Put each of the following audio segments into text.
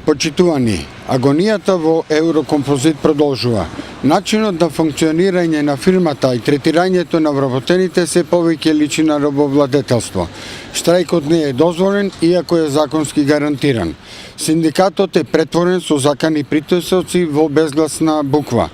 Почитувани, агонијата во Еврокомпозит продолжува. Начинот на функционирање на фирмата и третирањето на вработените се повеќе личи на робовладетелство. Штрајкот не е дозволен, иако е законски гарантиран. Синдикатот е претворен со закани притисоци во безгласна буква.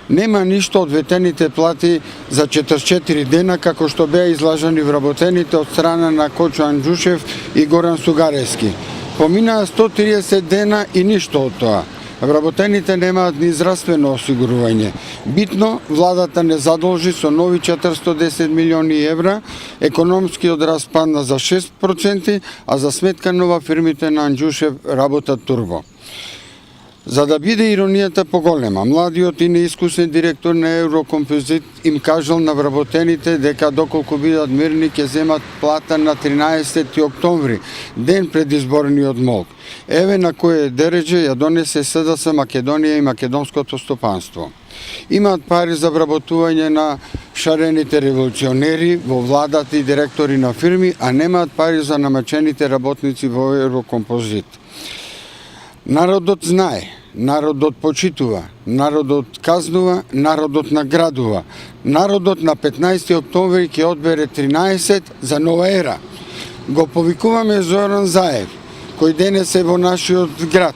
Нема ништо од ветените плати за 44 дена, како што беа излажани вработените од страна на Кочо Анџушев и Горан Сугарески. Поминаа 130 дена и ништо од тоа. Вработените немаат ни здравствено осигурување. Битно, владата не задолжи со нови 410 милиони евра, економскиот раст падна за 6%, а за сметка нова фирмите на Анџушев работат турбо. За да биде иронијата поголема, младиот и неискусен директор на Еврокомпозит им кажал на вработените дека доколку бидат мирни ќе земат плата на 13 октомври, ден пред изборниот молк. Еве на кое дередже ја донесе СДС Македонија и македонското стопанство. Имаат пари за вработување на шарените револуционери во владата и директори на фирми, а немаат пари за намачените работници во Еврокомпозит. Народот знае, народот почитува, народот казнува, народот наградува. Народот на 15 октомври ќе одбере 13 за нова ера. Го повикуваме Зоран Заев, кој денес е во нашиот град,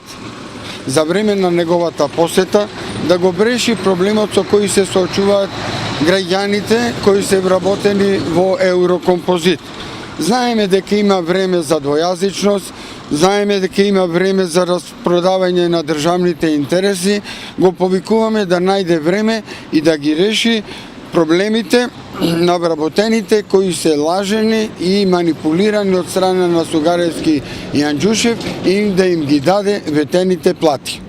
за време на неговата посета, да го реши проблемот со кој се соочуваат граѓаните кои се вработени во Еврокомпозит. Знаеме дека има време за двојазичност, знаеме дека има време за распродавање на државните интереси, го повикуваме да најде време и да ги реши проблемите на вработените кои се лажени и манипулирани од страна на Сугарески и Анџушев и да им ги даде ветените плати.